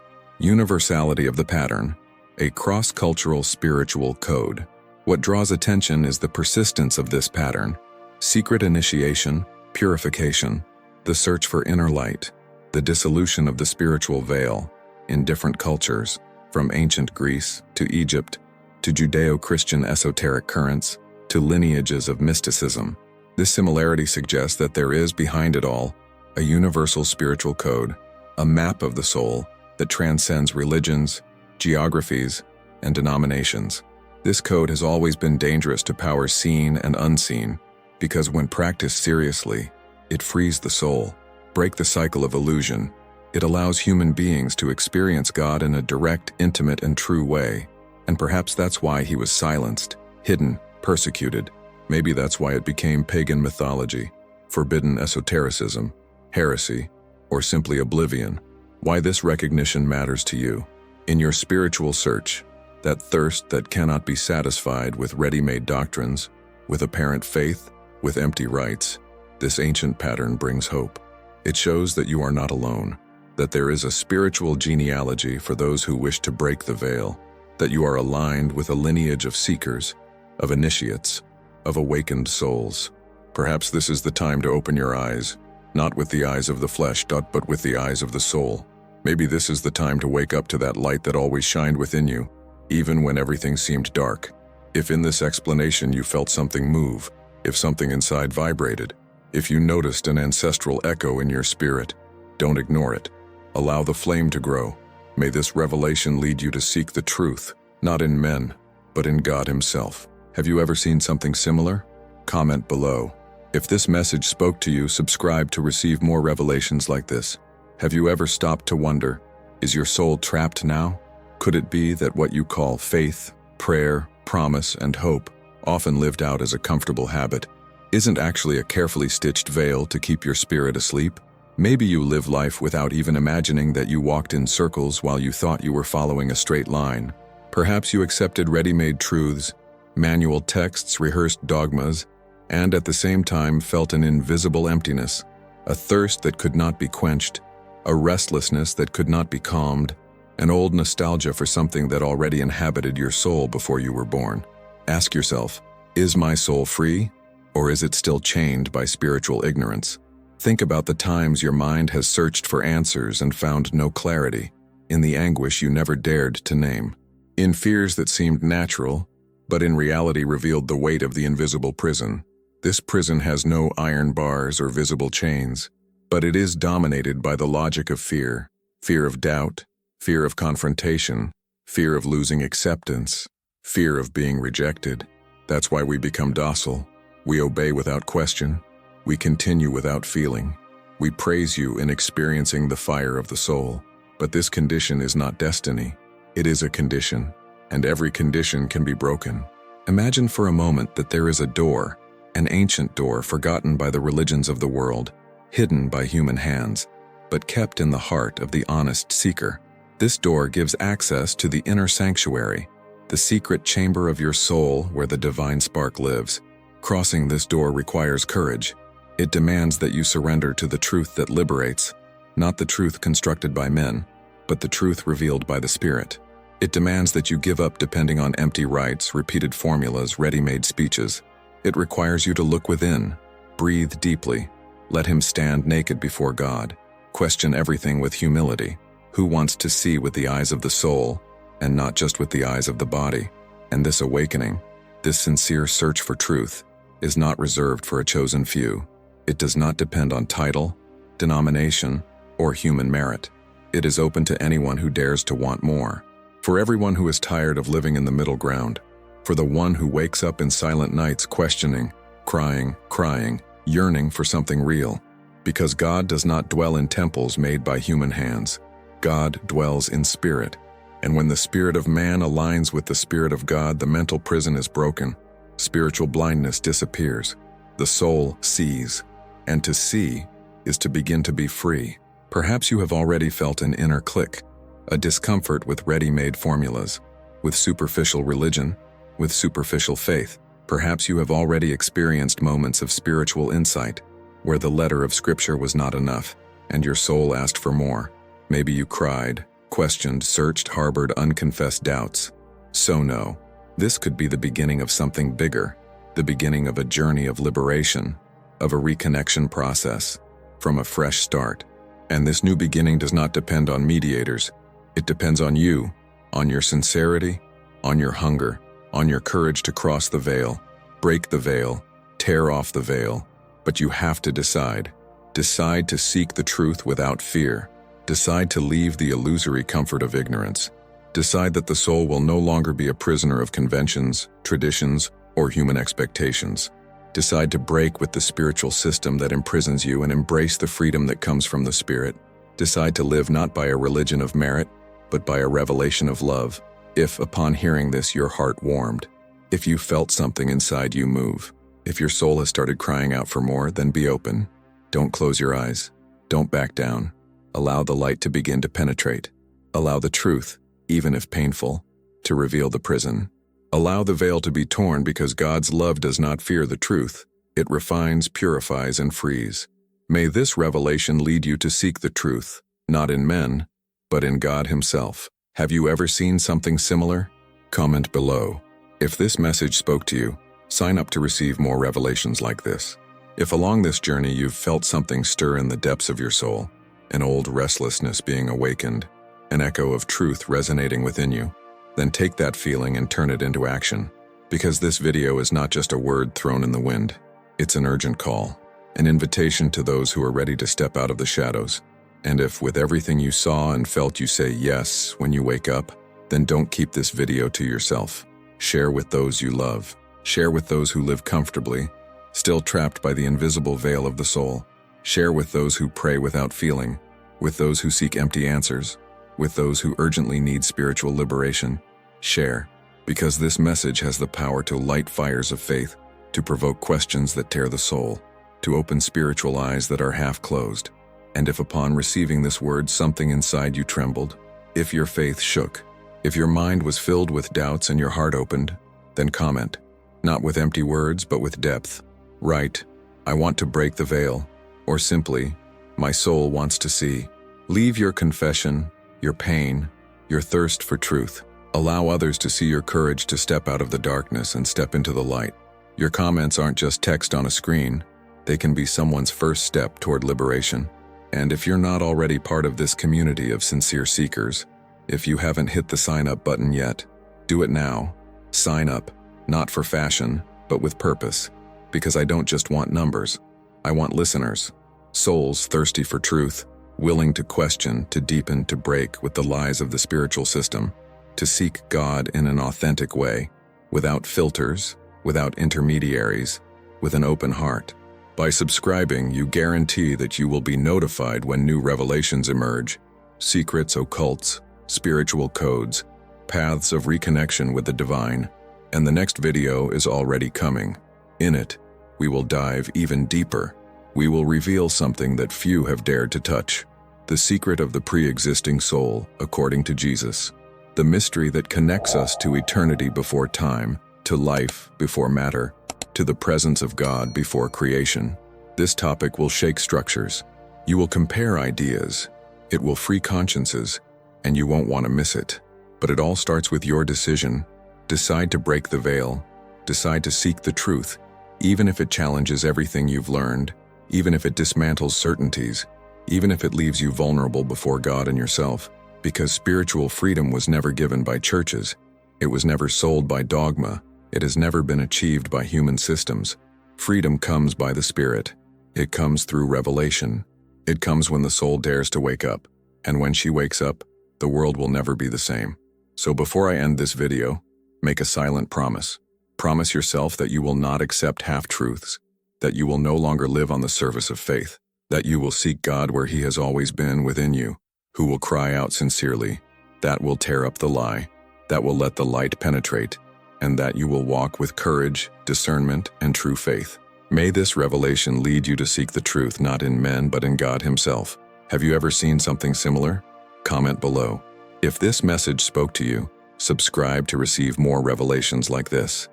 Universality of the pattern, a cross-cultural spiritual code. What draws attention is the persistence of this pattern, secret initiation, purification, the search for inner light, the dissolution of the spiritual veil in different cultures, from ancient Greece to Egypt to Judeo-Christian esoteric currents to lineages of mysticism. This similarity suggests that there is, behind it all, a universal spiritual code, a map of the soul that transcends religions, geographies, and denominations. This code has always been dangerous to powers seen and unseen, because when practiced seriously, it frees the soul. Break the cycle of illusion. It allows human beings to experience God in a direct, intimate, and true way. And perhaps that's why he was silenced, hidden, persecuted. Maybe that's why it became pagan mythology, forbidden esotericism, heresy, or simply oblivion. Why this recognition matters to you. In your spiritual search, that thirst that cannot be satisfied with ready-made doctrines, with apparent faith, with empty rites, this ancient pattern brings hope. It shows that you are not alone, that there is a spiritual genealogy for those who wish to break the veil, that you are aligned with a lineage of seekers, of initiates, of awakened souls. Perhaps this is the time to open your eyes, not with the eyes of the flesh, but with the eyes of the soul. Maybe this is the time to wake up to that light that always shined within you, even when everything seemed dark. If in this explanation you felt something move, if something inside vibrated, if you noticed an ancestral echo in your spirit, don't ignore it. Allow the flame to grow. May this revelation lead you to seek the truth, not in men, but in God Himself. Have you ever seen something similar? Comment below. If this message spoke to you, subscribe to receive more revelations like this. Have you ever stopped to wonder, is your soul trapped now? Could it be that what you call faith, prayer, promise, and hope, often lived out as a comfortable habit, isn't actually a carefully stitched veil to keep your spirit asleep? Maybe you live life without even imagining that you walked in circles while you thought you were following a straight line. Perhaps you accepted ready-made truths, manual texts, rehearsed dogmas, and at the same time felt an invisible emptiness, a thirst that could not be quenched, a restlessness that could not be calmed, an old nostalgia for something that already inhabited your soul before you were born. Ask yourself, is my soul free, or is it still chained by spiritual ignorance? Think about the times your mind has searched for answers and found no clarity, in the anguish you never dared to name, in fears that seemed natural, but in reality revealed the weight of the invisible prison. This prison has no iron bars or visible chains, but it is dominated by the logic of fear, fear of doubt, fear of confrontation, fear of losing acceptance, fear of being rejected. That's why we become docile. We obey without question. We continue without feeling. We praise you in experiencing the fire of the soul. But this condition is not destiny. It is a condition, and every condition can be broken. Imagine for a moment that there is a door, an ancient door forgotten by the religions of the world, hidden by human hands, but kept in the heart of the honest seeker. This door gives access to the inner sanctuary, the secret chamber of your soul where the divine spark lives. Crossing this door requires courage. It demands that you surrender to the truth that liberates, not the truth constructed by men, but the truth revealed by the Spirit. It demands that you give up depending on empty rites, repeated formulas, ready-made speeches. It requires you to look within, breathe deeply, let Him stand naked before God, question everything with humility. Who wants to see with the eyes of the soul, and not just with the eyes of the body? And this awakening, this sincere search for truth, is not reserved for a chosen few. It does not depend on title, denomination, or human merit. It is open to anyone who dares to want more. For everyone who is tired of living in the middle ground. For the one who wakes up in silent nights questioning, crying, yearning for something real. Because God does not dwell in temples made by human hands. God dwells in spirit. And when the spirit of man aligns with the spirit of God, the mental prison is broken. Spiritual blindness disappears. The soul sees. And to see is to begin to be free. Perhaps you have already felt an inner click, a discomfort with ready-made formulas, with superficial religion, with superficial faith. Perhaps you have already experienced moments of spiritual insight, where the letter of Scripture was not enough, and your soul asked for more. Maybe you cried, questioned, searched, harbored unconfessed doubts. So no, this could be the beginning of something bigger, the beginning of a journey of liberation, of a reconnection process, from a fresh start. And this new beginning does not depend on mediators. It depends on you, on your sincerity, on your hunger, on your courage to cross the veil, break the veil, tear off the veil. But you have to decide. Decide to seek the truth without fear. Decide to leave the illusory comfort of ignorance. Decide that the soul will no longer be a prisoner of conventions, traditions, or human expectations. Decide to break with the spiritual system that imprisons you and embrace the freedom that comes from the Spirit. Decide to live not by a religion of merit, but by a revelation of love. If, upon hearing this, your heart warmed, if you felt something inside you move, if your soul has started crying out for more, then be open. Don't close your eyes. Don't back down. Allow the light to begin to penetrate. Allow the truth, even if painful, to reveal the prison. Allow the veil to be torn because God's love does not fear the truth. It refines, purifies, and frees. May this revelation lead you to seek the truth, not in men, but in God Himself. Have you ever seen something similar? Comment below. If this message spoke to you, sign up to receive more revelations like this. If along this journey you've felt something stir in the depths of your soul, an old restlessness being awakened, an echo of truth resonating within you, then take that feeling and turn it into action. Because this video is not just a word thrown in the wind. It's an urgent call, an invitation to those who are ready to step out of the shadows. And if with everything you saw and felt you say yes when you wake up, then don't keep this video to yourself. Share with those you love. Share with those who live comfortably, still trapped by the invisible veil of the soul. Share with those who pray without feeling, with those who seek empty answers, with those who urgently need spiritual liberation. Share, because this message has the power to light fires of faith, to provoke questions that tear the soul, to open spiritual eyes that are half closed. And if upon receiving this word something inside you trembled, if your faith shook, if your mind was filled with doubts and your heart opened, then comment, not with empty words but with depth. Write, "I want to break the veil," or simply, "My soul wants to see." Leave your confession, your pain, your thirst for truth. Allow others to see your courage to step out of the darkness and step into the light. Your comments aren't just text on a screen, they can be someone's first step toward liberation. And if you're not already part of this community of sincere seekers, if you haven't hit the sign up button yet, do it now. Sign up, not for fashion, but with purpose. Because I don't just want numbers, I want listeners. Souls thirsty for truth, willing to question, to deepen, to break with the lies of the spiritual system, to seek God in an authentic way, without filters, without intermediaries, with an open heart. By subscribing, you guarantee that you will be notified when new revelations emerge, secrets, occults, spiritual codes, paths of reconnection with the divine. And the next video is already coming. In it, we will dive even deeper. We will reveal something that few have dared to touch. The secret of the pre-existing soul, according to Jesus. The mystery that connects us to eternity before time, to life before matter, to the presence of God before creation. This topic will shake structures. You will compare ideas. It will free consciences, and you won't want to miss it. But it all starts with your decision. Decide to break the veil. Decide to seek the truth, even if it challenges everything you've learned, even if it dismantles certainties, even if it leaves you vulnerable before God and yourself. Because spiritual freedom was never given by churches. It was never sold by dogma. It has never been achieved by human systems. Freedom comes by the Spirit. It comes through revelation. It comes when the soul dares to wake up. And when she wakes up, the world will never be the same. So before I end this video, make a silent promise. Promise yourself that you will not accept half-truths, that you will no longer live on the surface of faith, that you will seek God where He has always been within you, who will cry out sincerely, that will tear up the lie, that will let the light penetrate, and that you will walk with courage, discernment, and true faith. May this revelation lead you to seek the truth not in men but in God Himself. Have you ever seen something similar? Comment below. If this message spoke to you, subscribe to receive more revelations like this.